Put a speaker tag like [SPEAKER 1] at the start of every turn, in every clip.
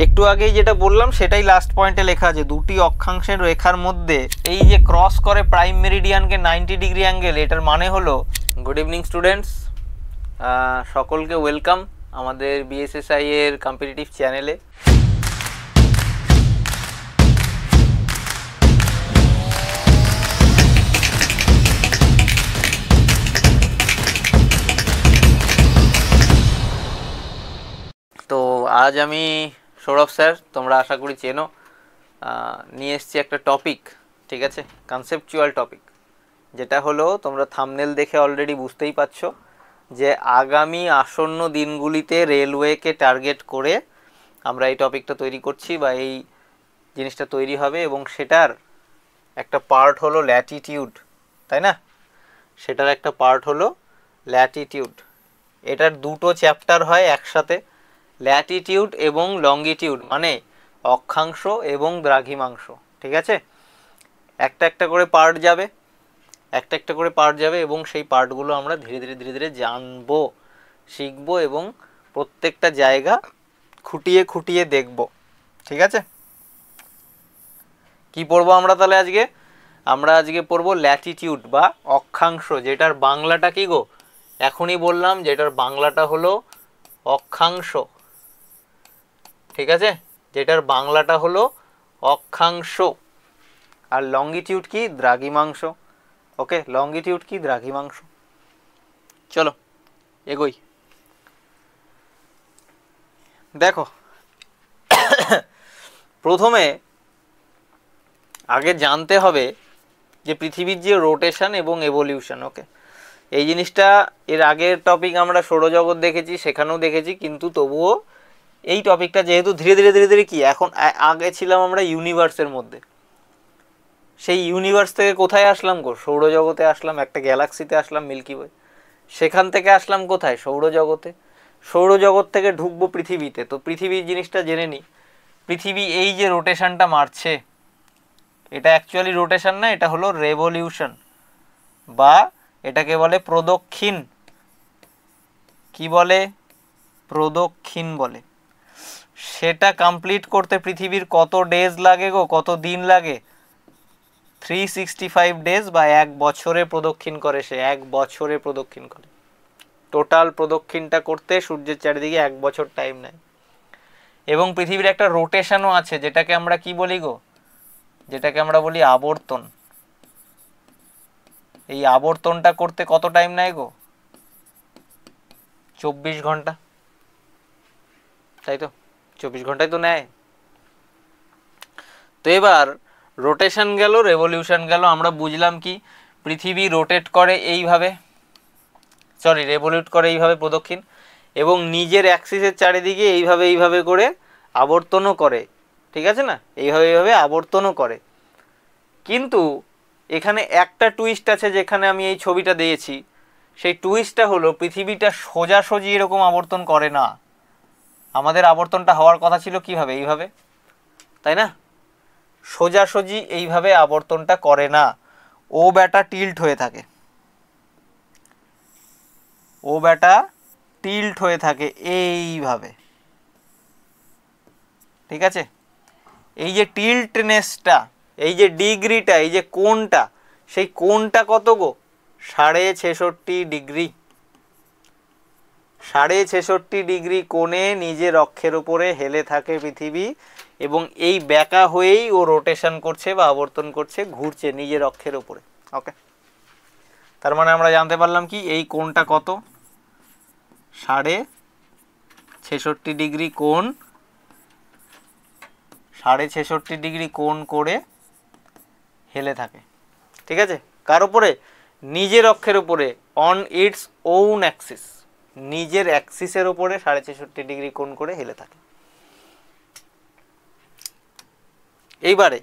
[SPEAKER 1] একটু আগেই যেটা বললাম সেটাই লাস্ট পয়েন্টে লেখা আছে, দুটি অক্ষাংশের রেখার মধ্যে এই যে ক্রস করে প্রাইম মেরিডিয়ানকে 90 ডিগ্রি অ্যাঙ্গেল, এটার মানে হলো গুড ইভিনিং স্টুডেন্টস, সকলকে ওয়েলকাম আমাদের বিএসএসআই এর কম্পিটিটিভ চ্যানেলে। তো আজ আমি সৌরভ স্যার, তোমরা আশা করি চেনো, নিয়ে এসেছি একটা টপিক, ঠিক আছে, কনসেপচুয়াল টপিক, যেটা হলো তোমরা থাম্বনেল দেখে অলরেডি বুঝতেই পারছো যে আগামী আসন্ন দিনগুলিতে রেলওয়েকে টার্গেট করে আমরা এই টপিকটা তৈরি করছি বা এই জিনিসটা তৈরি হবে, এবং সেটার একটা পার্ট হলো ল্যাটিটিউড, তাই না? সেটার একটা পার্ট হলো ল্যাটিটিউড। এটার দুটো চ্যাপ্টার হয় একসাথে, ল্যাটিটিউড এবং লঙ্গিটিউড, মানে অক্ষাংশ এবং দ্রাঘিমাংশ, ঠিক আছে? একটা একটা করে পার্ট যাবে, একটা একটা করে পার্ট যাবে, এবং সেই পার্টগুলো আমরা ধীরে ধীরে জানবো, শিখবো, এবং প্রত্যেকটা জায়গা খুঁটিয়ে খুঁটিয়ে দেখব, ঠিক আছে? কি পড়বো আমরা তাহলে আজকে? আমরা আজকে পড়বো ল্যাটিটিউড বা অক্ষাংশ, যেটার বাংলাটা কি গো? এখনই বললাম যেটার বাংলাটা হলো অক্ষাংশ, ঠিক আছে? যেটার বাংলাটা হলো অক্ষাংশ। আর লঙ্গিটিউড কি? দ্রাঘিমাংশ। ওকে, লঙ্গিটিউড কি? দ্রাঘিমাংশ। চলো এগোই। দেখো, প্রথমে আগে জানতে হবে যে পৃথিবীর যে রোটেশন এবং এভলিউশন। ওকে, এই জিনিসটা এর আগের টপিক আমরা সৌরজগৎ দেখেছি, সেখানেও দেখেছি, কিন্তু তবুও এই টপিকটা যেহেতু ধীরে ধীরে কি, এখন আগে ছিলাম আমরা ইউনিভার্সের মধ্যে, সেই ইউনিভার্স থেকে কোথায় আসলাম গো? সৌরজগতে আসলাম, একটা গ্যালাক্সিতে আসলাম, মিল্কি ওয়ে। সেখান থেকে আসলাম কোথায়? সৌরজগতে। সৌরজগৎ থেকে ঢুকবো পৃথিবীতে। তো পৃথিবীর জিনিসটা জেনে নিই। পৃথিবী এই যে রোটেশনটা মারছে, এটা অ্যাকচুয়ালি রোটেশন না, এটা হলো রেভলিউশন, বা এটাকে বলে প্রদক্ষিণ। কি বলে? প্রদক্ষিণ বলে। সেটা কমপ্লিট করতে পৃথিবীর কত ডেজ লাগে গো? কত দিন লাগে? 365 ডেজ, বা এক বছরে প্রদক্ষিণ করে। সে এক বছরে প্রদক্ষিণ করে। টোটাল প্রদক্ষিণটা করতে সূর্যের চারিদিকে এক বছর টাইম নেয়। এবং পৃথিবীর একটা রোটেশনও আছে, যেটাকে আমরা কি বলি গো? যেটাকে আমরা বলি আবর্তন। এই আবর্তনটা করতে কত টাইম নেয় গো? 24 ঘন্টা, তাই তো? 24 ঘন্টায় তো নেয়। তো এবার রোটেশন গেল, রেভলিউশন গেল। আমরা বুঝলাম কি, পৃথিবী রোটেট করে এইভাবে, রেভলিউট করে এইভাবে, প্রদক্ষিণ, এবং নিজের অ্যাক্সিসের চারিদিকে এইভাবে করে আবর্তনও করে, ঠিক আছে না? এইভাবে আবর্তনও করে। কিন্তু এখানে একটা টুইস্ট আছে, যেখানে আমি এই ছবিটা দিয়েছি। সেই টুইস্টটা হলো, পৃথিবীটা সোজাসুজি এরকম আবর্তন করে না। আমাদের আবর্তনটা হওয়ার কথা ছিল কিভাবে? এইভাবে, তাই না? সোজাসুজি এইভাবে আবর্তনটা করে না, ও ব্যাটা টিল্ট হয়ে থাকে। ও ব্যাটা টিল্ট হয়ে থাকে এইভাবে, ঠিক আছে? এই যে টিল্টনেসটা, এই যে ডিগ্রিটা, এই যে কোণটা, সেই কোণটা কত গো? 66.5 ডিগ্রি। 66.5 ডিগ্রি কোণে নিজের অক্ষের উপরে হেলে থাকে পৃথিবী, এবং এই ব্যাকা হয়েই ও রোটেশন করছে বা আবর্তন করছে, ঘুরছে নিজের অক্ষের উপরে। ওকে, তার মানে আমরা জানতে পারলাম কি, এই কোণটা কত? 66.5 ডিগ্রি কোণ, 66.5 ডিগ্রি কোণ করে হেলে থাকে, ঠিক আছে? কার উপরে? নিজের অক্ষের উপরে, অন ইটস ওন অ্যাক্সিস। নিজের অ্যাক্সিসের উপরে 66.5 ডিগ্রি কোণ করে হেলে থাকে। এইবারে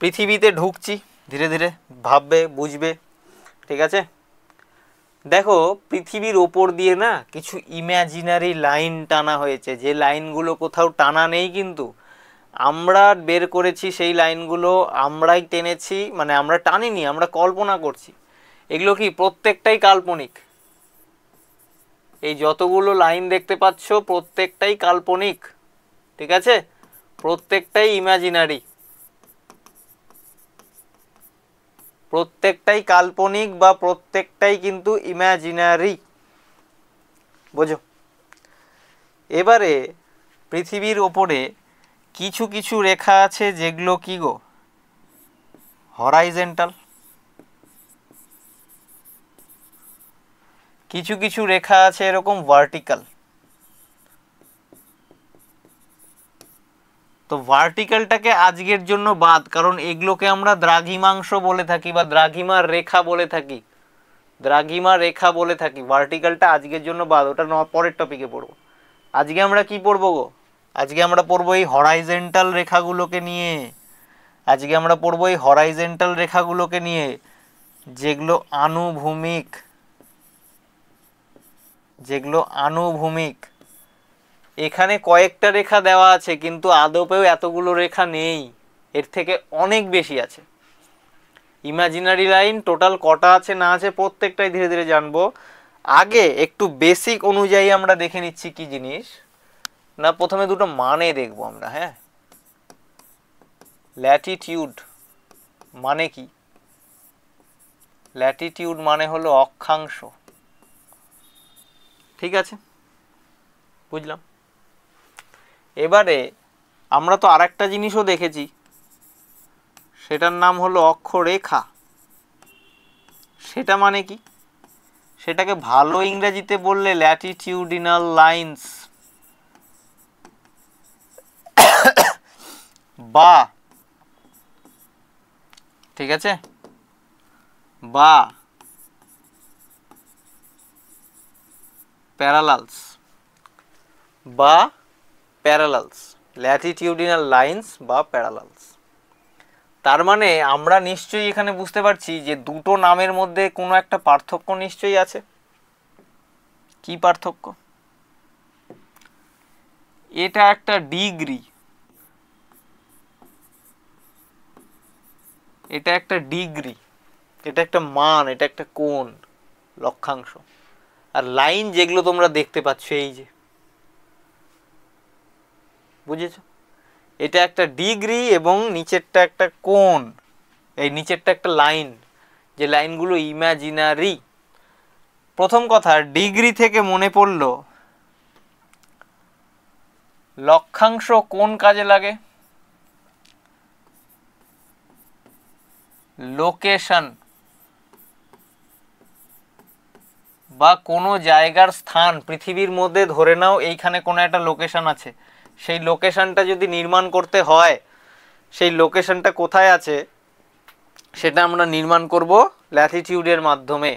[SPEAKER 1] পৃথিবীতে ঢুকছি, ধীরে ধীরে ভাববে, বুঝবে, ঠিক আছে? দেখো, পৃথিবীর ওপর দিয়ে না কিছু ইম্যাজিনারি লাইন টানা হয়েছে, যে লাইনগুলো কোথাও টানা নেই, কিন্তু আমরা বের করেছি সেই লাইনগুলো, আমরাই টেনেছি, মানে আমরা টানিনি, আমরা কল্পনা করছি। এগুলো কি? প্রত্যেকটাই কাল্পনিক। এই যতগুলো লাইন দেখতে পাচ্ছ প্রত্যেকটাই কাল্পনিক, ঠিক আছে, প্রত্যেকটাই ইমাজিনারি, প্রত্যেকটাই কাল্পনিক বা প্রত্যেকটাই কিন্তু ইমাজিনারি, বোঝো। এবারে পৃথিবীর ওপরে কিছু কিছু রেখা আছে যেগুলো কি গো, হরাইজেন্টাল, কিছু কিছু রেখা আছে এরকম ভার্টিক্যাল। তো ভার্টিক্যালটাকে আজকের জন্য বাদ, কারণ এগুলোকে আমরা দ্রাঘিমাংশ বলে থাকি বা দ্রাঘিমার রেখা বলে থাকি, দ্রাঘিমা রেখা বলে থাকি। ভার্টিক্যালটা আজকের জন্য বাদ, ওটা পরের টপিকে পড়বো। আজকে আমরা কি পড়বো গো, আজকে আমরা পড়বো এই হরাইজেন্টাল রেখাগুলোকে নিয়ে। আজকে আমরা পড়বো এই হরাইজেন্টাল রেখাগুলোকে নিয়ে, যেগুলো আনুভূমিক, যেগুলো আনুভূমিক। এখানে কয়েকটা রেখা দেওয়া আছে কিন্তু আদপেও এতগুলো রেখা নেই, এর থেকে অনেক বেশি আছে। ইমাজিনারি লাইন টোটাল কটা আছে না আছে প্রত্যেকটাই ধীরে ধীরে জানবো। আগে একটু বেসিক অনুযায়ী আমরা দেখে নিচ্ছি কি জিনিস না, প্রথমে দুটো মানে দেখবো আমরা। হ্যাঁ, ল্যাটিটিউড মানে কি? ল্যাটিটিউড মানে হলো অক্ষাংশ, ঠিক আছে, বুঝলাম। এবারে আমরা তো আরেকটা জিনিসও দেখেছি, সেটার নাম হলো অক্ষরেখা। সেটা মানে কি? সেটাকে ভালো ইংরেজিতে বললে ল্যাটিটিউডিনাল লাইন্স, বা ঠিক আছে, বা প্যারালালস, বা প্যারালালস, ল্যাটিটিউডিনাল লাইন্স বা প্যারালালস। তার মানে আমরা নিশ্চয়ই এখানে বুঝতে পারছি যে দুটো নামের মধ্যে কোনো একটা পার্থক্য নিশ্চয়ই আছে। কি পার্থক্য? এটা একটা ডিগ্রি, এটা একটা ডিগ্রি, এটা একটা মান, এটা একটা কোণ, লক্ষাংশ। আর লাইন যেগুলো তোমরা দেখতে পাচ্ছ এই যে, বুঝেছো, এটা একটা ডিগ্রি এবং নিচেরটা একটা কোণ, এই নিচেরটা একটা লাইন, যে লাইনগুলো ইমাজিনারি। প্রথম কথা, ডিগ্রি থেকে মনে পড়লো লক্ষাংশ কোন কাজে লাগে? লোকেশন বা কোনো জায়গার স্থান পৃথিবীর মধ্যে, ধরে নাও এইখানে কোনো একটা লোকেশন আছে, সেই লোকেশনটা যদি নির্মাণ করতে হয়, সেই লোকেশনটা কোথায় আছে সেটা আমরা নির্মাণ করব ল্যাটিটিউডের মাধ্যমে।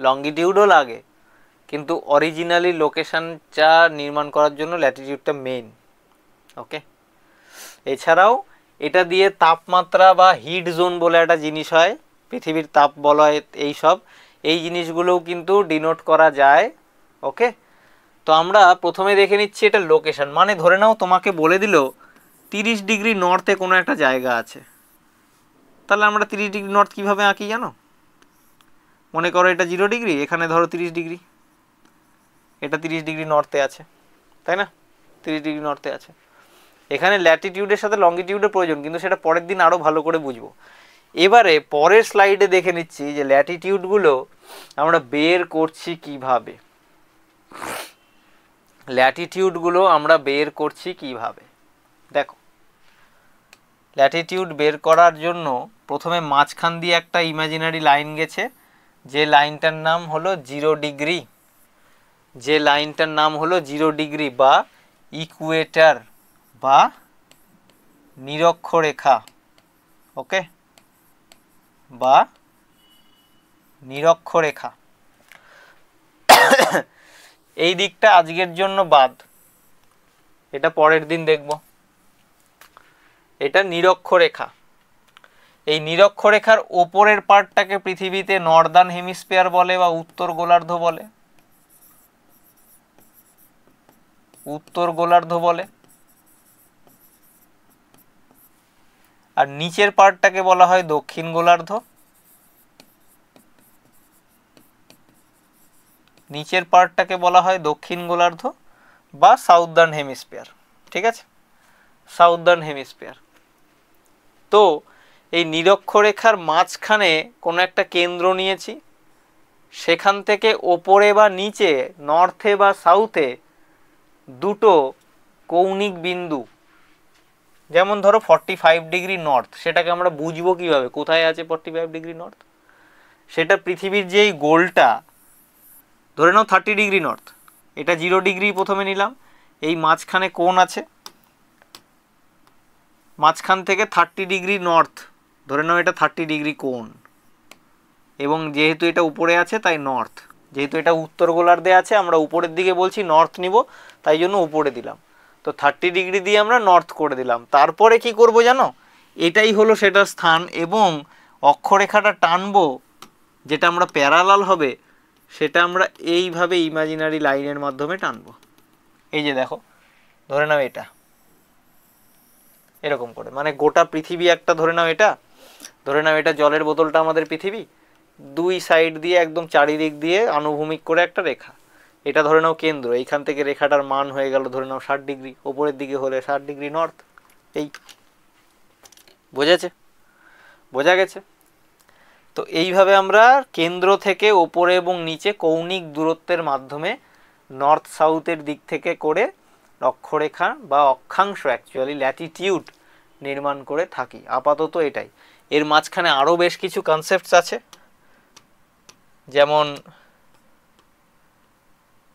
[SPEAKER 1] লঙ্গিটিউডও লাগে, কিন্তু অরিজিনালি লোকেশনটা নির্মাণ করার জন্য ল্যাটিটিউডটা মেইন। ওকে, এছাড়াও এটা দিয়ে তাপমাত্রা বা হিট জোন বলে একটা জিনিস হয়, পৃথিবীর তাপ বলয়, এইসব এই জিনিসগুলোও কিন্তু ডিনোট করা যায়। ওকে, তো আমরা প্রথমে দেখে নিচ্ছি এটা লোকেশন। মানে ধরে নাও তোমাকে বলে দিল 30 ডিগ্রি নর্থে কোনো একটা জায়গা আছে, তাহলে আমরা 30 ডিগ্রি নর্থ কীভাবে আঁকি জানো? মনে করো এটা 0 ডিগ্রি, এখানে ধরো 30 ডিগ্রি, এটা 30 ডিগ্রি নর্থে আছে, তাই না? 30 ডিগ্রি নর্থে আছে। এখানে ল্যাটিটিউডের সাথে লঙ্গিটিউডের প্রয়োজন, কিন্তু সেটা পরের দিন আরও ভালো করে বুঝবো। এবারে পরের স্লাইডে দেখে নিচ্ছি যে ল্যাটিটিউডগুলো আমরা বের করছি কিভাবে। ল্যাটিটিউডগুলো আমরা বের করছি কিভাবে দেখো। ল্যাটিটিউড বের করার জন্য প্রথমে মাঝখান দিয়ে একটা ইমাজিনারি লাইন গেছে, যে লাইনটার নাম হলো 0 ডিগ্রি, যে লাইনটার নাম হলো 0 ডিগ্রি বা ইকুয়েটার বা নিরক্ষরেখা। ওকে, বা নিরক্ষরেখা। এই দিকটা আজকের জন্য বাদ, এটা পরের দিন দেখব। এটা নিরক্ষরেখা। এই নিরক্ষরেখার ওপরের পার্টটাকে পৃথিবীতে নর্দার্ন হেমিস্ফিয়ার বলে বা উত্তর গোলার্ধ বলে, উত্তর গোলার্ধ বলে। আর নিচের পার্টটাকে বলা হয় দক্ষিণ গোলার্ধ, নিচের পার্টটাকে বলা হয় দক্ষিণ গোলার্ধ বা সাউদার্ন হেমিস্ফিয়ার। ঠিক আছে, সাউদার্ন হেমিস্ফিয়ার। তো এই নিরক্ষরেখার মাঝখানে কোনো একটা কেন্দ্র নিয়েছি, সেখান থেকে ওপরে বা নিচে, নর্থে বা সাউথে দুটো কৌণিক বিন্দু, যেমন ধরো 45 ডিগ্রি নর্থ, সেটাকে আমরা বুঝবো কিভাবে কোথায় আছে 45 ডিগ্রি নর্থ? সেটা পৃথিবীর যেই গোলটা, ধরে নাও 30 ডিগ্রি নর্থ, এটা 0 ডিগ্রি প্রথমে নিলাম, এই মাঝখানে কোণ আছে, মাঝখান থেকে 30 ডিগ্রি নর্থ, ধরে নাও এটা 30 ডিগ্রি কোণ, এবং যেহেতু এটা উপরে আছে তাই নর্থ, যেহেতু এটা উত্তর গোলার্ধে আছে আমরা উপরের দিকে বলছি নর্থ নিব, তাই জন্য উপরে দিলাম। তো 30 ডিগ্রি দিয়ে আমরা নর্থ করে দিলাম। তারপরে কি করব জানো, এটাই হলো সেটার স্থান, এবং অক্ষরেখাটা টানবো, যেটা আমরা প্যারালাল হবে, সেটা আমরা এইভাবে ইমাজিনারি লাইনের মাধ্যমে টানবো। এই যে দেখো, ধরে নাও এটা এরকম করে, মানে গোটা পৃথিবী একটা, ধরে নাও এটা জলের বোতলটা আমাদের পৃথিবী, দুই সাইড দিয়ে একদম চারিদিক দিয়ে আনুভূমিক করে একটা রেখা, এটা ধরে নাও কেন্দ্র, এইখান থেকে রেখাটার মান হয়ে গেল ধরে নাও 60 ডিগ্রি, ওপরের দিকে হলে 60 ডিগ্রি নর্থ। এই বোঝা গেছে? তো এইভাবে আমরা কেন্দ্র থেকে ওপরে এবং নিচে কৌণিক দূরত্বের মাধ্যমে নর্থ সাউথের দিক থেকে করে অক্ষরেখা বা অক্ষাংশ, অ্যাকচুয়ালি ল্যাটিটিউড নির্মাণ করে থাকি। আপাতত এটাই। এর মাঝখানে আরও বেশ কিছু কনসেপ্টস আছে,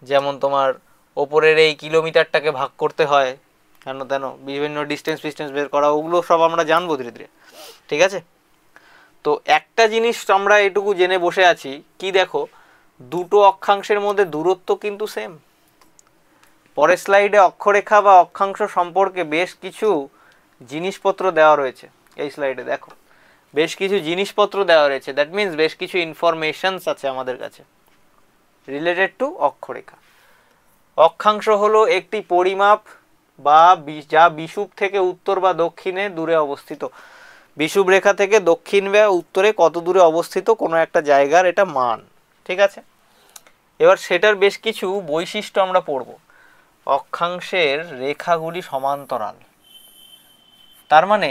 [SPEAKER 1] যেমন তোমার ওপরের এই কিলোমিটারটাকে ভাগ করতে হয়, কেন তেন বিভিন্ন ডিস্টেন্স বের করা, ওগুলো সব আমরা জানবো ধীরে ধীরে, ঠিক আছে? তো একটা জিনিস আমরা এটুকু জেনে বসে আছি কি, দেখো দুটো অক্ষাংশের মধ্যে দূরত্ব কিন্তু সেম। পরের স্লাইডে অক্ষরেখা বা অক্ষাংশ সম্পর্কে বেশ কিছু জিনিসপত্র দেওয়া রয়েছে। এই স্লাইডে দেখো বেশ কিছু জিনিসপত্র দেওয়া রয়েছে, দ্যাট মিনস বেশ কিছু ইনফরমেশনস আছে আমাদের কাছে রিলেটেড টু অক্ষরেখা। অক্ষাংশ হলো একটি পরিমাপ বা যা বিষুব থেকে উত্তর বা দক্ষিণে দূরে অবস্থিত, বিষুব রেখা থেকে দক্ষিণ বা উত্তরে কত দূরে অবস্থিত কোনো একটা জায়গার এটা মান, ঠিক আছে? এবার সেটার বেশ কিছু বৈশিষ্ট্য আমরা পড়ব। অক্ষাংশের রেখাগুলি সমান্তরাল, তার মানে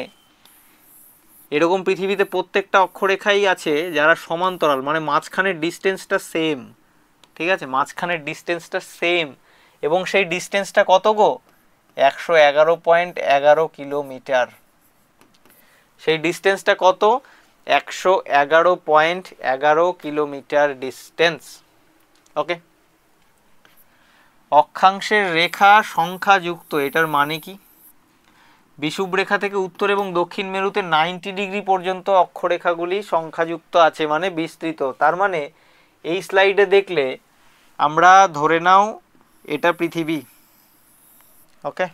[SPEAKER 1] এরকম পৃথিবীতে প্রত্যেকটা অক্ষরেখাই আছে যারা সমান্তরাল, মানে মাঝখানের ডিস্টেন্সটা সেম, ঠিক আছে? মাঝখানের ডিস্টেন্সটা সেম, এবং সেই ডিস্টেন্সটা কত গো? 111.11 কিলোমিটার। সেই ডিস্টেন্সটা কত? 111.11 কিলোমিটার ডিস্টেন্স। ওকে, অক্ষাংশের রেখা সংখ্যাযুক্ত, এটার মানে কি? বিষুব রেখা থেকে উত্তর এবং দক্ষিণ মেরুতে 90 ডিগ্রি পর্যন্ত অক্ষরেখাগুলি সংখ্যাযুক্ত আছে, মানে বিস্তৃত। তার মানে এই স্লাইডে দেখলে আমরা ধরে নাও এটা পৃথিবী, ওকে,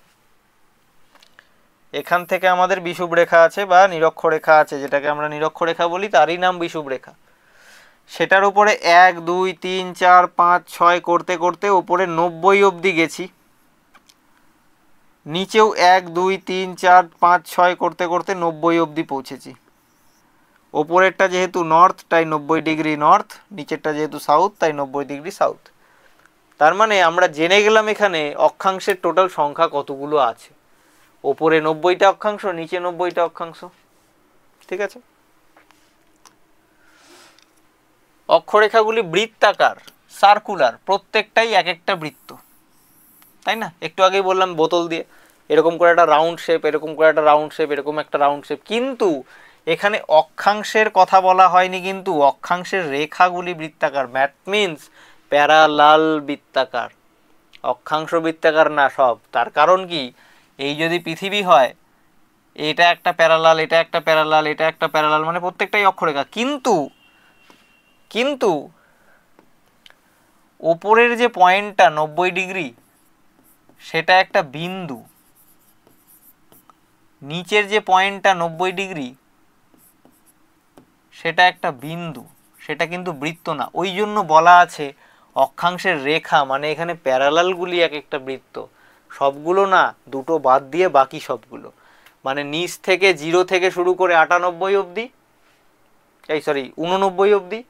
[SPEAKER 1] এখান থেকে আমাদের বিষুব রেখা আছে বা নিরক্ষরেখা আছে, যেটাকে আমরা নিরক্ষরেখা বলি, তারই নাম বিষুব রেখা। সেটার উপরে 1 2 3 4 5 6 করতে করতে উপরে 90 অবধি গেছি, নিচেও 1 2 3 4 5 6 করতে করতে 90 অবধি পৌঁছেছি। ওপরেরটা যেহেতু নর্থ তাই 90 ডিগ্রি নর্থ, নিচেরটা যেহেতু সাউথ তাই 90 ডিগ্রি সাউথ। তার মানে আমরা জেনে গেলাম এখানে অক্ষাংশের টোটাল সংখ্যা কতগুলো আছে। ওপরে 90টা অক্ষাংশ, নিচে 90টা অক্ষাংশ, ঠিক আছে? অক্ষরেখাগুলি বৃত্তাকার, সার্কুলার, প্রত্যেকটাই এক একটা বৃত্ত, তাই না? একটু আগেই বললাম বোতল দিয়ে এরকম করে একটা রাউন্ড শেপ, এরকম করে একটা রাউন্ড শেপ, এরকম একটা রাউন্ড শেপ, কিন্তু এখানে অক্ষাংশের কথা বলা হয়নি, কিন্তু অক্ষাংশের রেখাগুলি বৃত্তাকার, দ্যাট মিনস প্যারালাল বৃত্তাকার। অক্ষাংশ বৃত্তাকার না সব। তার কারণ কি, এই যদি পৃথিবী হয়, এটা একটা প্যারালাল, এটা একটা প্যারালাল, এটা একটা প্যারালাল, মানে প্রত্যেকটাই অক্ষরেখা, কিন্তু ওপরের যে পয়েন্টটা 90 ডিগ্রি সেটা একটা বিন্দু, নিচের যে পয়েন্টটা 90 ডিগ্রি সেটা একটা বিন্দু, সেটা কিন্তু বৃত্ত না। ওই জন্য বলা আছে অক্ষাংশের রেখা, মানে এখানে প্যারালালগুলি এক একটা বৃত্ত, সবগুলো না, দুটো বাদ দিয়ে বাকি সবগুলো, মানে নিচ থেকে 0 থেকে শুরু করে 98 অবধি, 89 অবধি,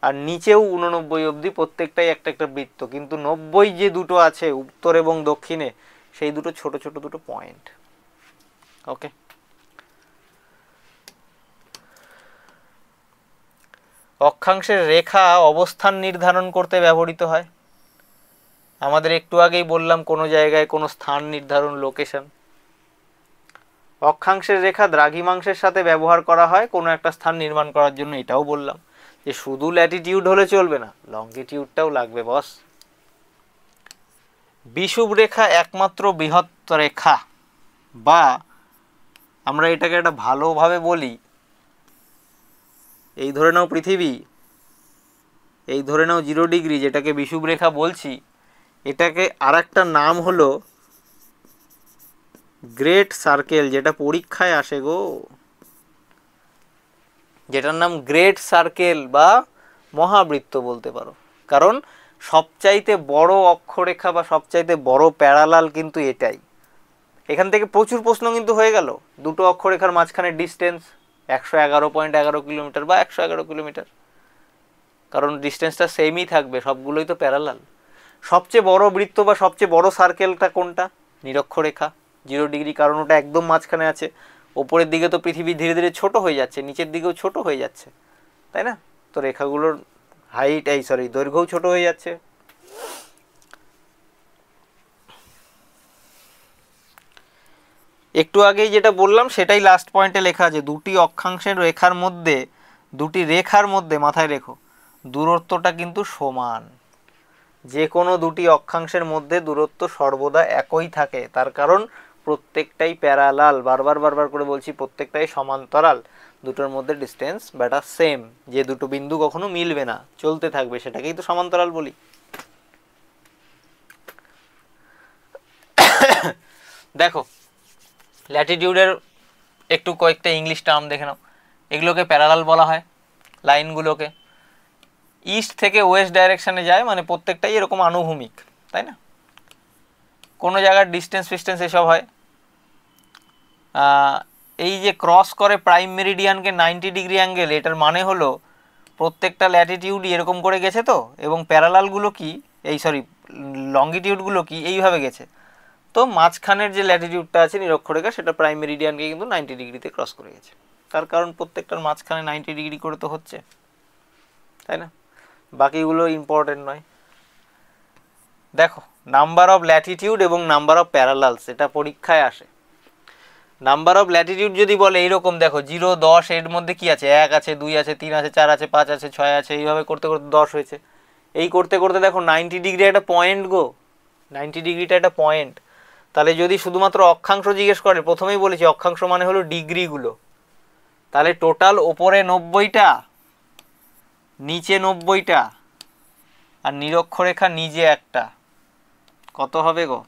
[SPEAKER 1] আর নিচেও 89 অবধি, প্রত্যেকটাই একটা একটা বৃত্ত, কিন্তু 90 যে দুটো আছে উত্তর এবং দক্ষিণে, সেই দুটো ছোট ছোট দুটো পয়েন্ট। ওকে, অক্ষাংশের রেখা অবস্থান নির্ধারণ করতে ব্যবহৃত হয়। আমাদের একটু আগেই বললাম কোনো জায়গায় কোনো স্থান নির্ধারণ, লোকেশন। অক্ষাংশের রেখা দ্রাঘিমাংশের সাথে ব্যবহার করা হয় কোনো একটা স্থান নির্মাণ করার জন্য, এটাও বললাম যে শুধু ল্যাটিটিউড হলে চলবে না, লঙ্গিটিউডটাও লাগবে বস। বিষুব রেখা একমাত্র বৃহৎ রেখা, বা আমরা এটাকে একটা ভালোভাবে বলি, এই ধরে নাও পৃথিবী, এই ধরে নাও 0 ডিগ্রি, যেটাকে বিষুব রেখা বলছি, এটাকে আর একটা নাম হলো গ্রেট সার্কেল, যেটা পরীক্ষায় আসে গো, যেটার নাম গ্রেট সার্কেল বা মহাবৃত্ত বলতে পারো। কারণ সবচাইতে বড় অক্ষরেখা বা সবচাইতে বড় প্যারালাল কিন্তু এটাই। এখান থেকে প্রচুর প্রশ্ন কিন্তু হয়ে গেল, দুটো অক্ষরেখার মাঝখানে ডিস্টেন্স 111.11 কিলোমিটার বা 111 কিলোমিটার, কারণ ডিস্টেন্সটা সেমই থাকবে, সবগুলোই তো প্যারালাল। সবচেয়ে বড় বৃত্ত বা সবচেয়ে বড় সার্কেলটা কোনটা? নিরক্ষরেখা 0 ডিগ্রি, কারণ ওটা একদম মাঝখানে আছে। ওপরের দিকে তো পৃথিবী ধীরে ধীরে ছোট হয়ে যাচ্ছে, নিচের দিকেও ছোট হয়ে যাচ্ছে, তাই না? তো রেখাগুলোর হাইট দৈর্ঘ্যও ছোট হয়ে যাচ্ছে। একটু আগেই যেটা বললাম সেটাই লাস্ট পয়েন্টে লেখা আছে, দুটি অক্ষাংশের রেখার মধ্যে, দুটি রেখার মধ্যে, মাথায় রেখো, দূরত্বটা কিন্তু সমান। যে কোনো দুটি অক্ষাংশের মধ্যে দূরত্ব সর্বদা একই থাকে, তার কারণ প্রত্যেকটাই প্যারালাল, বারবার করে বলছি, প্রত্যেকটাই সমান্তরাল, দুটোর মধ্যে ডিস্টেন্স ব্যাটা সেম। যে দুটো বিন্দু কখনো মিলবে না, চলতে থাকবে, সেটাকেই তো সমান্তরাল বলি। দেখো ল্যাটিটিউডের একটু কয়েকটা ইংলিশ টার্ম দেখে নাও। এগুলোকে প্যারালাল বলা হয়, লাইনগুলোকে। ইস্ট থেকে ওয়েস্ট ডাইরেকশানে যায়, মানে প্রত্যেকটাই এরকম আনুভূমিক, তাই না? কোনো জায়গার ডিস্টেন্স ফিস্টেন্স এসব হয়। এই যে ক্রস করে প্রাইম মেরিডিয়ানকে 90 ডিগ্রি অ্যাঙ্গেল, এটার মানে হলো প্রত্যেকটা ল্যাটিটিউডই এরকম করে গেছে তো, এবং প্যারালালগুলো কি, লঙ্গিটিউডগুলো কি এইভাবে গেছে। তো মাঝখানের যে ল্যাটিটিউডটা আছে নিরক্ষরেখা, সেটা প্রাইম মেরিডিয়ানকে কিন্তু 90 ডিগ্রিতে ক্রস করে গেছে, তার কারণ প্রত্যেকটার মাঝখানে 90 ডিগ্রি করে তো হচ্ছে, তাই না? বাকিগুলো ইম্পর্টেন্ট নয়। দেখো নাম্বার অফ ল্যাটিটিউড এবং নাম্বার অফ প্যারালালস, এটা পরীক্ষায় আসে। নাম্বার অফ ল্যাটিটিউড যদি বলে এইরকম, দেখো 0, 10, এর মধ্যে কি আছে, 1 আছে, 2 আছে, 3 আছে, 4 আছে, 5 আছে, 6 আছে, এইভাবে করতে করতে 10 হয়েছে। এই করতে করতে দেখো 90 ডিগ্রি একটা পয়েন্ট গো, 90 ডিগ্রিটা একটা পয়েন্ট। তাহলে যদি শুধুমাত্র অক্ষাংশ জিজ্ঞেস করে, প্রথমেই বলেছি অক্ষাংশ মানে হলো ডিগ্রিগুলো, তাহলে টোটাল ওপরে 90টা, নিচে 90টা, আর নিরক্ষরেখা নিজে একটা, কত হবে গো?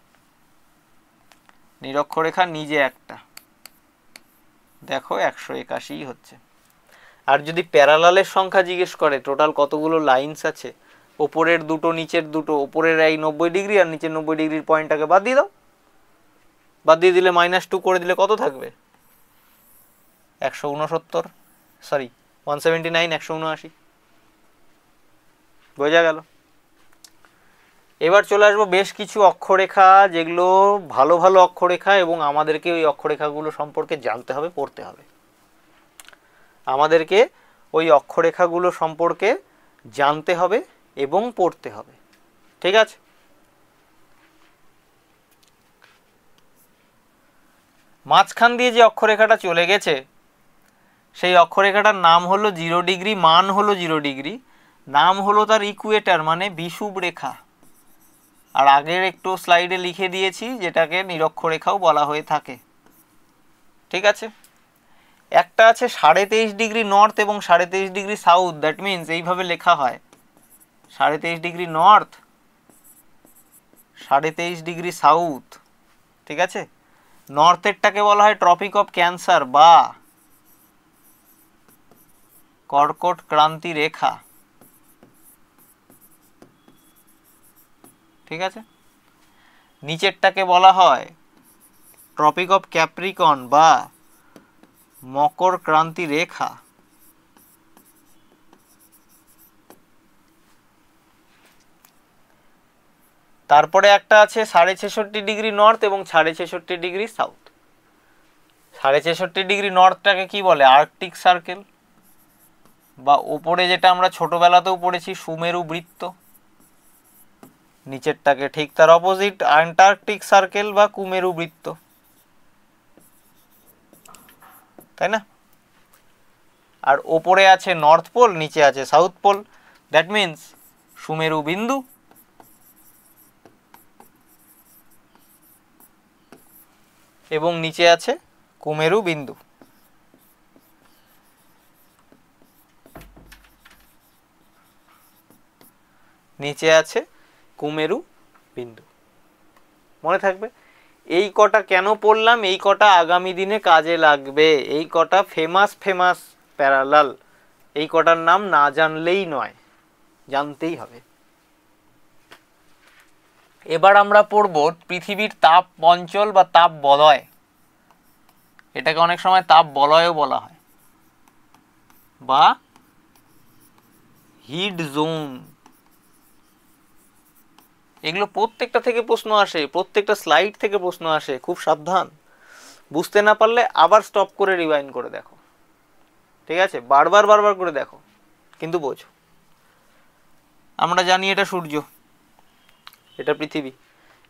[SPEAKER 1] নিরক্ষরেখা নিজে একটা, দেখো 181 হচ্ছে। আর যদি প্যারালালের সংখ্যা জিজ্ঞেস করে, টোটাল কতগুলো লাইনস আছে, ওপরের দুটো নিচের দুটো, ওপরের এই 90 ডিগ্রি আর নিচের 90 ডিগ্রির পয়েন্টটাকে বাদ দিয়ে দাও, বাদ দিয়ে দিলে -2 করে দিলে কত থাকবে? 169, সরি 179, 179। বোঝা গেল? এবার চলে আসবো বেশ কিছু অক্ষরেখা, যেগুলো ভালো ভালো অক্ষরেখা, এবং আমাদেরকে ওই অক্ষরেখাগুলো সম্পর্কে জানতে হবে, পড়তে হবে। আমাদেরকে ওই অক্ষরেখাগুলো সম্পর্কে জানতে হবে এবং পড়তে হবে, ঠিক আছে? মাঝখান দিয়ে যে অক্ষরেখাটা চলে গেছে, সেই অক্ষরেখাটার নাম হলো 0 ডিগ্রি, মান হলো 0 ডিগ্রি, নাম হলো তার ইকুয়েটার, মানে বিষুব রেখা। আর আগের একটু স্লাইডে লিখে দিয়েছি, যেটাকে নিরক্ষরেখাও বলা হয়ে থাকে, ঠিক আছে? একটা আছে 23.5 ডিগ্রি নর্থ এবং 23.5 ডিগ্রি সাউথ, দ্যাট মিনস এইভাবে লেখা হয় 23.5 ডিগ্রি নর্থ, 23.5 ডিগ্রি সাউথ, ঠিক আছে? নর্থেরটাকে বলা হয় ট্রপিক অফ ক্যান্সার বা কর্কট ক্রান্তি রেখা, ঠিক আছে? নিচেরটাকে বলা হয় ট্রপিক অফ ক্যাপ্রিকন বা মকর ক্রান্তি রেখা। তারপরে একটা আছে 66.5 ডিগ্রি নর্থ এবং 66.5 ডিগ্রি সাউথ। ৬৬৬ নর্থটাকে কি বলে? আর্কটিক সার্কেল, বা ওপরে যেটা আমরা ছোটবেলাতেও পড়েছি সুমেরু বৃত্ত, নিচেরটাকে ঠিক তার অপোজিট অ্যান্টার্কটিক সার্কেল বা কুমেরু বৃত্ত, তাই না? আর ওপরে আছে নর্থ পোল, নিচে আছে সাউথ পোল, দ্যাট মিন্স সুমেরু বিন্দু এবং নিচে আছে কুমেরু বিন্দু। নিচে আছে কুমেরু বিন্দু, মনে থাকবে। এই কটা কেন পড়লাম, এই কটা আগামী দিনে কাজে লাগবে, এই কটা ফেমাস প্যারালাল, এই কটার নাম না জানলেই নয়, জানতেই হবে। এবার আমরা পড়ব পৃথিবীর তাপ অঞ্চল বা তাপ বলয়, এটাকে অনেক সময় তাপ বলয়ও বলা হয়, বা হিট জোন। এগুলো প্রত্যেকটা থেকে প্রশ্ন আসে, প্রত্যেকটা স্লাইড থেকে প্রশ্ন আসে, খুব সাবধান। বুঝতে না পারলে আবার স্টপ করে রিভাইন্ড করে দেখো, ঠিক আছে? বারবার করে দেখো, কিন্তু বোঝো। আমরা জানি এটা সূর্য, এটা পৃথিবী।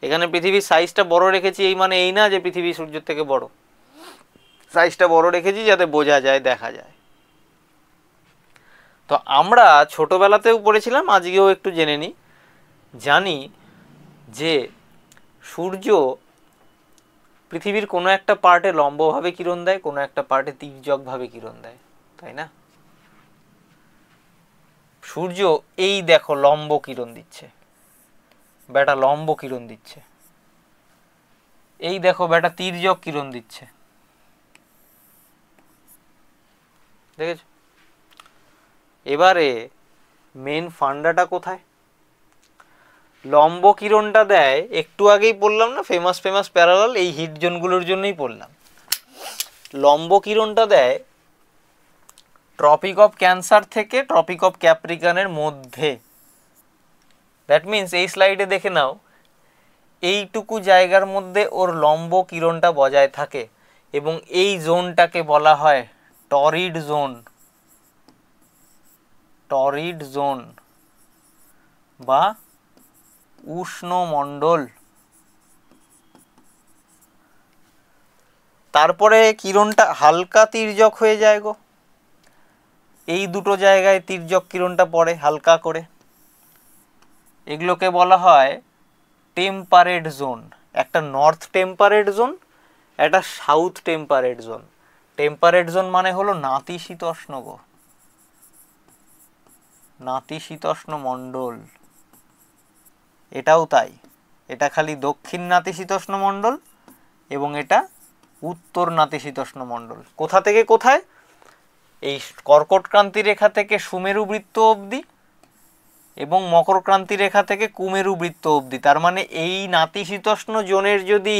[SPEAKER 1] এখানে পৃথিবীর সাইজটা বড় রেখেছি, এই মানে এই না যে পৃথিবী সূর্যের থেকে বড়, সাইজটা বড় রেখেছি যাতে বোঝা যায়, দেখা যায়। তো আমরা ছোটবেলাতেও পড়েছিলাম, আজকেও একটু জেনে নিই। জানি যে সূর্য পৃথিবীর কোনো একটা পার্টে লম্বভাবে কিরণ দেয়, কোনো একটা পার্টে তির্যকভাবে কিরণ দেয়, তাই না? সূর্য এই দেখো লম্ব কিরণ দিচ্ছে, বেটা লম্ব কিরণ দিচ্ছে, এই দেখো বেটা তির্যক কিরণ দিচ্ছে, দেখেছ? এবারে মেন ফান্ডাটা কোথায়? লম্ব কিরণটা দেয়, একটু আগেই বললাম না ফেমাস প্যারালাল, এই হিট জোনগুলোর জন্যই পড়লাম। লম্ব কিরণটা দেয় ট্রপিক অফ ক্যান্সার থেকে ট্রপিক অফ ক্যাপ্রিকনের মধ্যে। দ্যাট মিন্স এই স্লাইডে দেখে নাও, এইটুকু জায়গার মধ্যে ওর লম্ব কিরণটা বজায় থাকে, এবং এই জোনটাকে বলা হয় টরিড জোন, টরিড জোন বা উষ্ণমণ্ডল। তারপরে কিরণটা হালকা তির্যক হয়ে যায় গো, এই দুটো জায়গায় তির্যক কিরণটা পড়ে হালকা করে, এগুলোকে বলা হয় টেম্পারেট জোন। একটা নর্থ টেম্পারেট জোন, একটা south temperate zone. Temperate zone মানে হলো নাতিশীতোষ্ণ গো, নাতিশীতোষ্ণ মণ্ডল। এটাও তাই, এটা খালি দক্ষিণ নাতিশীতোষ্ণ মণ্ডল এবং এটা উত্তর নাতিশীতোষ্ণ মণ্ডল। কোথা থেকে কোথায়? এই কর্কট ক্রান্তি রেখা থেকে সুমেরু বৃত্ত অবধি এবং মকর ক্রান্তি রেখা থেকে কুমেরু বৃত্ত অবধি। তার মানে এই নাতিশীতোষ্ণ জোনের যদি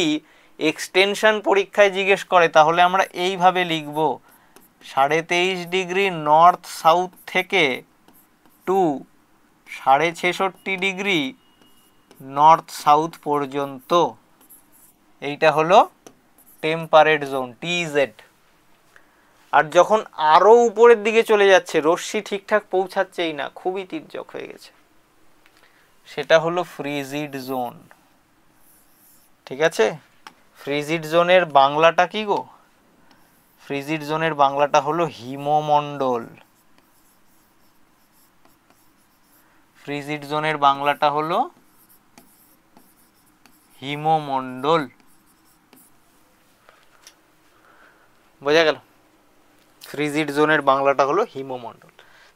[SPEAKER 1] এক্সটেনশন পরীক্ষায় জিজ্ঞেস করে তাহলে আমরা এইভাবে লিখব, 23.5 নর্থ সাউথ থেকে টু 66.5 নর্থ সাউথ পর্যন্ত, এইটা হলো টেম্পারেট জোন, টিজেড। আর যখন আরো উপরের দিকে চলে যাচ্ছে, রশ্মি ঠিকঠাক পৌঁছাচ্ছেই না, খুবই তির্যক হয়ে গেছে, সেটা হলো ফ্রিজিড জোন। ঠিক আছে? ফ্রিজিড জোনের বাংলাটা কি গো? ফ্রিজিড জোনের বাংলাটা হলো হিমমণ্ডল। ফ্রিজিড জোনের বাংলাটা হলো হিমমণ্ডল। বোঝা গেল? ফ্রিজিড জোনের বাংলাটা হলো হিমমণ্ডল।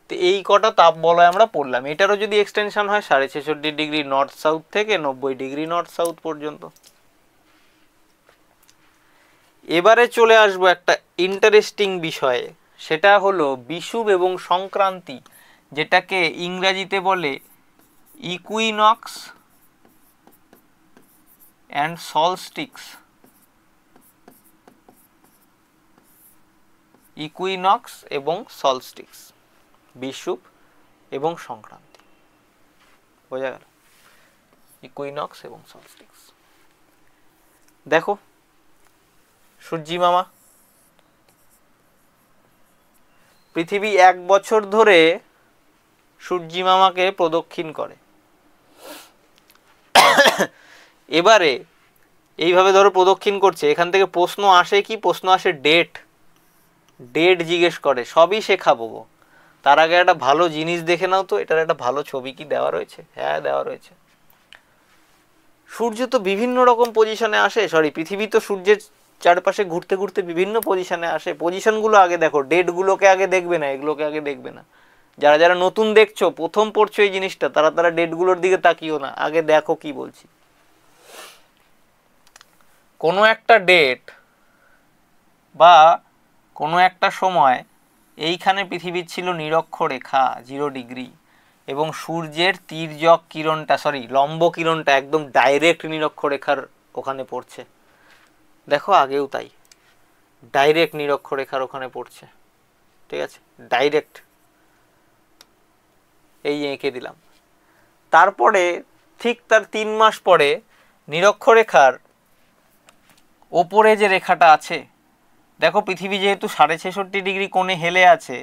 [SPEAKER 1] তো এই কটা তাপ বলয় আমরা পড়লাম। এটারও যদি এক্সটেনশন হয় 66.5 নর্থ সাউথ থেকে 90 নর্থ সাউথ পর্যন্ত। এবারে চলে আসবো একটা ইন্টারেস্টিং বিষয়ে, সেটা হলো বিষুব এবং সংক্রান্তি, যেটাকে ইংরেজিতে বলে ইকুইনক্স অ্যান্ড সলস্টিক্স। ইকুইনক্স এবং সলস্টিক্স, বিষুব এবং সংক্রান্তি। বোঝা গেল? ইকুইনক্স এবং সলস্টিক্স। দেখো সূর্যি মামা পৃথিবী 1 বছর ধরে সূর্যিমামাকে প্রদক্ষিণ করে। এবারে এইভাবে ধরো প্রদক্ষিণ করছে, এখান থেকে প্রশ্ন আসে কি? প্রশ্ন আসে ডেট জিজ্ঞেস করে। সবই শেখাবো গো, তার আগে একটা ভালো জিনিস দেখে নাও তো। এটার একটা ভালো ছবি কি দেওয়া রয়েছে? হ্যাঁ, দেওয়া রয়েছে। সূর্য তো বিভিন্ন রকম পজিশনে আসে, পৃথিবী তো সূর্যের চারপাশে ঘুরতে ঘুরতে বিভিন্ন পজিশনে আসে। পজিশনগুলো আগে দেখো, ডেটগুলোকে আগে দেখবে না, এগুলোকে আগে দেখবে না। যারা যারা নতুন দেখছো, প্রথম পড়ছো এই জিনিসটা, তারা ডেটগুলোর দিকে তাকিও না, আগে দেখো কি বলছি। কোনো একটা ডেট বা কোনো একটা সময় এইখানে পৃথিবীর ছিল নিরক্ষরেখা 0 ডিগ্রি, এবং সূর্যের তির্যক কিরণটা লম্ব কিরণটা একদম ডাইরেক্ট নিরক্ষরেখার ওখানে পড়ছে। দেখো আগেও তাই, ডাইরেক্ট নিরক্ষরেখার ওখানে পড়ছে। ঠিক আছে, ডাইরেক্ট এই এঁকে দিলাম। তারপরে ঠিক তার 3 মাস পরে নিরক্ষরেখার ওপরে যে রেখাটা আছে, দেখো পৃথিবী যেহেতু 66.5 ডিগ্রি কোণে হেলে আছে,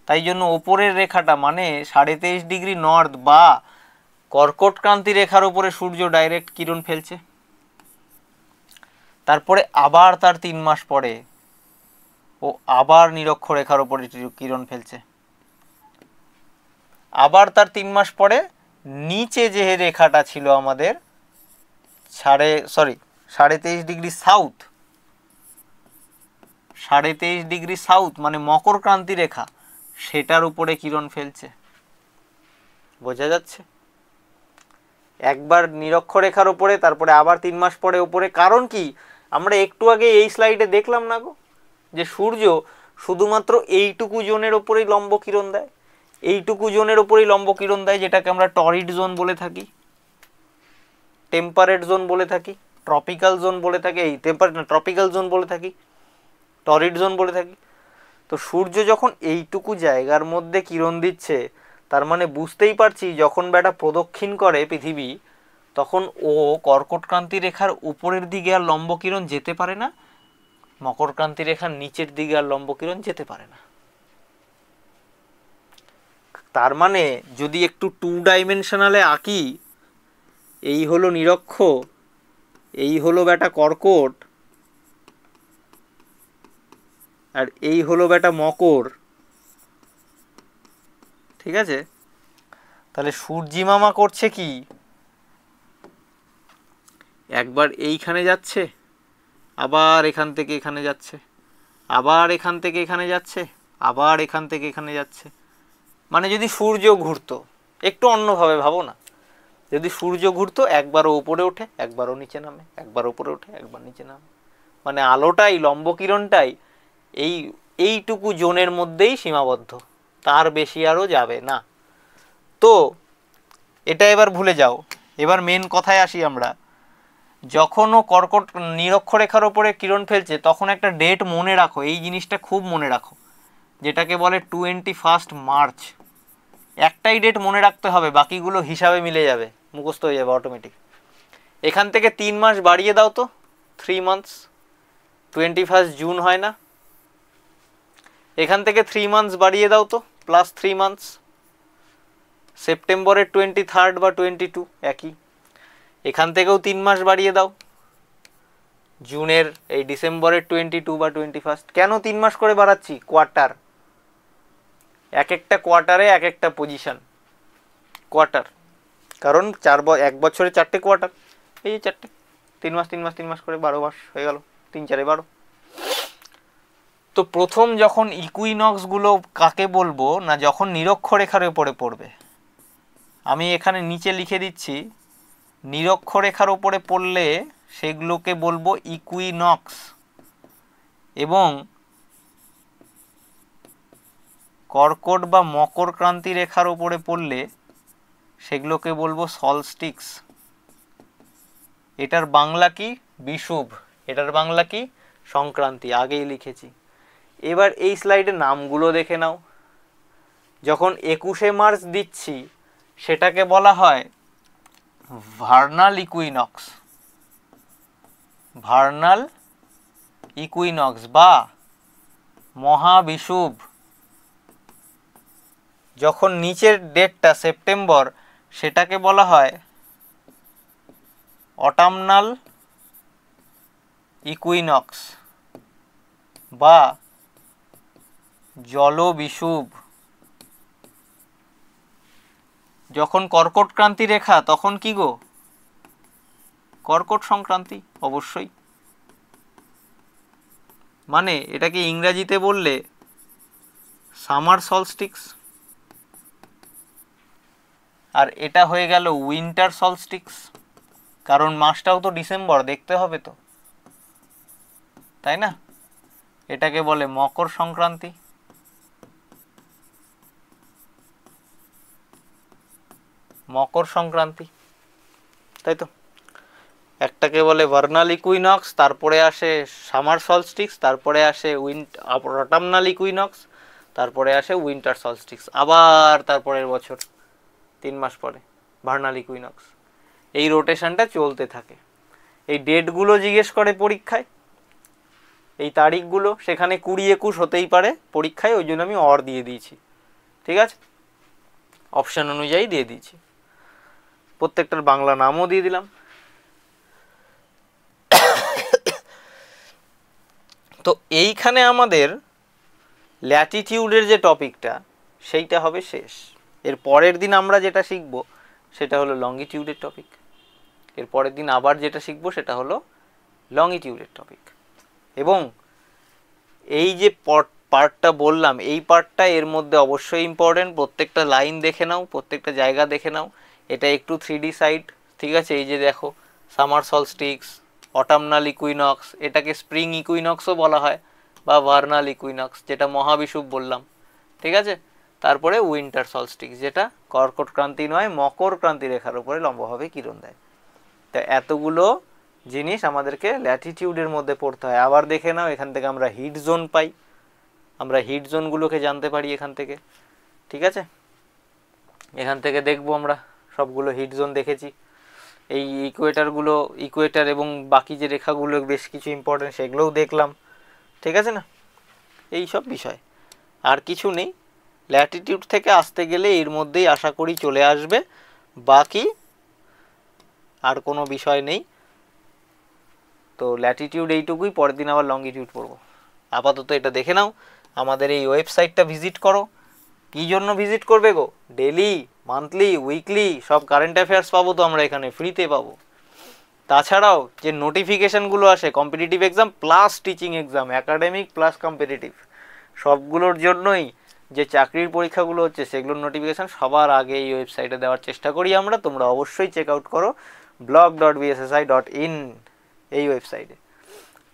[SPEAKER 1] তাই জন্য ওপরের রেখাটা মানে 23.5 ডিগ্রি নর্থ বা কর্কট ক্রান্তি রেখার উপরে সূর্য ডাইরেক্ট কিরণ ফেলছে। তারপরে আবার তার 3 মাস পরে ও আবার নিরক্ষরেখার উপরে কিরণ ফেলছে। আবার তার 3 মাস পরে নিচে যে রেখাটা ছিল আমাদের 23.5 ডিগ্রি সাউথ, 23.5 ডিগ্রি সাউথ মানে মকর ক্রান্তি রেখা, সেটার উপরে কিরণ ফেলছে। বোঝা যাচ্ছে? একবার নিরক্ষরেখার উপরে, তারপরে আবার 3 মাস পরে উপরে। কারণ কি? আমরা একটু আগে এই স্লাইডে দেখলাম না গো, যে সূর্য শুধুমাত্র এইটুকু জোনের ওপরেই লম্ব কিরণ দেয়, এইটুকু জোনের ওপরেই লম্ব কিরণ দেয়, যেটাকে আমরা টরিড জোন বলে থাকি, টেম্পারেট জোন বলে থাকি, ট্রপিক্যাল জোন বলে থাকি, এই টেম্পারেট না, ট্রপিক্যাল জোন বলে থাকি, টরিড জোন বলে থাকি। তো সূর্য যখন এইটুকু জায়গার মধ্যে কিরণ দিচ্ছে, তার মানে বুঝতেই পারছি যখন বেটা প্রদক্ষিণ করে পৃথিবী, তখন ও কর্কটক্রান্তি রেখার উপরের দিকে আর লম্ব কিরণ যেতে পারে না, মকরক্রান্তি রেখার নিচের দিকে আর লম্ব কিরণ যেতে পারে না। তার মানে যদি একটু 2 ডাইমেনশনালে আঁকি, এই হলো নিরক্ষ, এই হলো বেটা কর্কট, আর এই হলো বেটা মকর। ঠিক আছে, তাহলে সূর্যিমামা করছে কি? একবার এইখানে যাচ্ছে, আবার এখান থেকে এখানে যাচ্ছে, আবার এখান থেকে এখানে যাচ্ছে, আবার এখান থেকে এখানে যাচ্ছে। মানে যদি সূর্য ঘুরতো, একটু অন্যভাবে ভাবো না, যদি সূর্য ঘুরতো একবারও উপরে ওঠে, একবারও নিচে নামে, একবার উপরে ওঠে, একবার নিচে নামে, মানে আলোটাই, লম্ব কিরণটাই এইটুকু জোনের মধ্যেই সীমাবদ্ধ, তার বেশি আরও যাবে না। তো এটা এবার ভুলে যাও, এবার মেন কথায় আসি আমরা। যখন ও কর্কট নিরক্ষরেখার ওপরে কিরণ ফেলছে, তখন একটা ডেট মনে রাখো, এই জিনিসটা খুব মনে রাখো, যেটাকে বলে 21 মার্চ। একটাই ডেট মনে রাখতে হবে, বাকিগুলো হিসাবে মিলে যাবে, মুখস্থ হয়ে যাবে অটোমেটিক। এখান থেকে 3 মাস বাড়িয়ে দাও তো, 3 মান্থস, 21 জুন হয় না? এখান থেকে 3 মান্থস বাড়িয়ে দাও তো, প্লাস 3 মান্থস, সেপ্টেম্বরের 23 বা 22 একই। এখান থেকেও 3 মাস বাড়িয়ে দাও, জুনের এই ডিসেম্বরের 22 বা 21। কেন 3 মাস করে বাড়াচ্ছি? কোয়ার্টার, এক একটা কোয়ার্টারে এক একটা পজিশন, কোয়ার্টার, কারণ 1 বছরে 4টে কোয়ার্টার, এই যে 4টে, 3 মাস 3 মাস 3 মাস করে 12 মাস হয়ে গেল, 3 4 12। তো প্রথম যখন ইকুইনক্সগুলো কাকে বলবো না, যখন নিরক্ষরেখার উপরে পড়বে। আমি এখানে নিচে লিখে দিচ্ছি, নিরক্ষরেখার উপরে পড়লে সেগুলোকে বলবো ইকুইনক্স, এবং কর্কট বা মকর ক্রান্তি রেখার উপরে পড়লে সেগুলোকে বলবো সলস্টিক্স। এটার বাংলা কি? বিষুব। এটার বাংলা কি? সংক্রান্তি, আগেই লিখেছি। এবার এই স্লাইডে নামগুলো দেখে নাও। যখন 21শে মার্চ দিচ্ছি, সেটাকে বলা হয় ভার্নাল ইকুইনক্স, ভার্নাল ইকুইনক্স বা মহাবিষুব। যখন নিচের ডেটটা সেপ্টেম্বর, সেটাকে বলা হয় অটামনাল ইকুইনক্স বা জলবিষুব। যখন কর্কট ক্রান্তি রেখা তখন কি গো? কর্কট সংক্রান্তি অবশ্যই। মানে এটাকে ইংরেজিতে বললে সামার সলস্টিক্স, আর এটা হয়ে গেল উইন্টার সলস্টিক্স, কারণ মাসটাও তো ডিসেম্বর, দেখতে হবে তো, তাই না? এটাকে বলে মকর সংক্রান্তি। মকর সংক্রান্তি, তাই তো। একটাকে বলে ভার্নাল ইকুইনক্স, তারপরে আসে সামার সলস্টিক্স, তারপরে আসে অটামনাল ইকুইনক্স, তারপরে আসে উইন্টার সলস্টিক্স, আবার তারপরের বছর 3 মাস পরে ভার্নাল ইকুইনক্স। এই রোটেশনটা চলতে থাকে। এই ডেটগুলো জিজ্ঞেস করে পরীক্ষায়, এই তারিখগুলো, সেখানে 20-21 হতেই পারে পরীক্ষায়, ওই জন্য আমি অর দিয়ে দিয়েছি, ঠিক আছে, অপশান অনুযায়ী দিয়ে দিয়েছি। প্রত্যেকটার বাংলা নামও দিয়ে দিলাম। তো এইখানে আমাদের ল্যাটিটিউডের যে টপিকটা, সেইটা হবে শেষ। এর পরের দিন আমরা যেটা শিখবো সেটা হলো লঙ্গিটিউডের টপিক। এর পরের দিন আবার যেটা শিখবো সেটা হলো লঙ্গিটিউডের টপিক। এবং এই যে পার্টটা বললাম, এই পার্টটা এর মধ্যে অবশ্যই ইম্পর্টেন্ট। প্রত্যেকটা লাইন দেখে নাও, প্রত্যেকটা জায়গা দেখে নাও। এটা একটু 3D সাইড, ঠিক আছে। এই যে দেখো সামার সলস্টিক্স, অটামনাল ইকুইনক্স, এটাকে স্প্রিং ইকুইনক্সও বলা হয়, বা ভার্নাল ইকুইনক্স যেটা মহাবিষুব বললাম, ঠিক আছে। তারপরে উইন্টার সলস্টিক্স, যেটা কর্কট ক্রান্তি নয়, মকর ক্রান্তি রেখার উপরে লম্বভাবে কিরণ দেয়। তা এতগুলো জিনিস আমাদেরকে ল্যাটিটিউডের মধ্যে পড়তে হয়। আবার দেখে নাও, এখান থেকে আমরা হিট জোন পাই, আমরা হিট জোনগুলোকে জানতে পারি এখান থেকে, ঠিক আছে। এখান থেকে দেখবো আমরা সবগুলো হিট জোন দেখেছি। এই ইকুয়েটারগুলো, ইকুয়েটার এবং বাকি যে রেখাগুলো বেশ কিছু ইম্পর্টেন্ট, সেগুলোও দেখলাম, ঠিক আছে না। এই সব বিষয়, আর কিছু নেই। ল্যাটিটিউড থেকে আসতে গেলে এর মধ্যেই আশা করি চলে আসবে, বাকি আর কোনো বিষয় নেই। তো ল্যাটিটিউড এইটুকুই, পরের দিন আবার লঙ্গিটিউড পড়বো। আপাতত এটা দেখে নাও, আমাদের এই ওয়েবসাইটটা ভিজিট করো। কী জন্য ভিজিট করবে গো? ডেলি, মান্থলি, উইকলি সব কারেন্ট অ্যাফেয়ার্স পাবো তো আমরা এখানে, ফ্রিতে পাবো। তাছাড়াও যে নোটিফিকেশানগুলো আসে, competitive exam plus teaching exam, academic plus competitive, সবগুলোর জন্যই যে চাকরির পরীক্ষাগুলো হচ্ছে সেগুলোর নোটিফিকেশান সবার আগে এই ওয়েবসাইটে দেওয়ার চেষ্টা করি আমরা। তোমরা অবশ্যই চেক আউট করো blog.bssi.in এই ওয়েবসাইটে।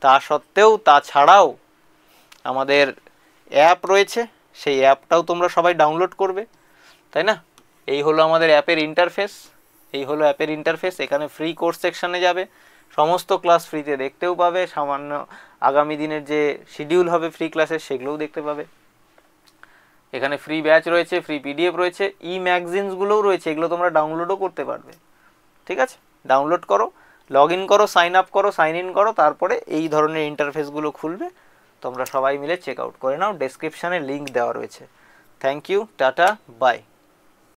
[SPEAKER 1] তা সত্ত্বেও, তাছাড়াও আমাদের অ্যাপ রয়েছে, সেই অ্যাপটাও তোমরা সবাই ডাউনলোড করবে, তাই না। এই হলো আমাদের অ্যাপের ইন্টারফেস, এই হলো অ্যাপের ইন্টারফেস। এখানে ফ্রি কোর্স সেকশানে যাবে, সমস্ত ক্লাস ফ্রিতে দেখতেও পাবে, সামান্য আগামী দিনের যে শিডিউল হবে ফ্রি ক্লাসের সেগুলোও দেখতে পাবে। এখানে ফ্রি ব্যাচ রয়েছে, ফ্রি পিডিএফ রয়েছে, ই ম্যাগাজিনসগুলোও রয়েছে, এগুলো তোমরা ডাউনলোডও করতে পারবে, ঠিক আছে। ডাউনলোড করো, লগ ইন করো, সাইন আপ করো, সাইন ইন করো, তারপরে এই ধরনের ইন্টারফেসগুলো খুলবে। তোমরা সবাই মিলে চেক আউট করে নাও, ডেসক্রিপশানে লিঙ্ক দেওয়া রয়েছে। Thank you, tata, by.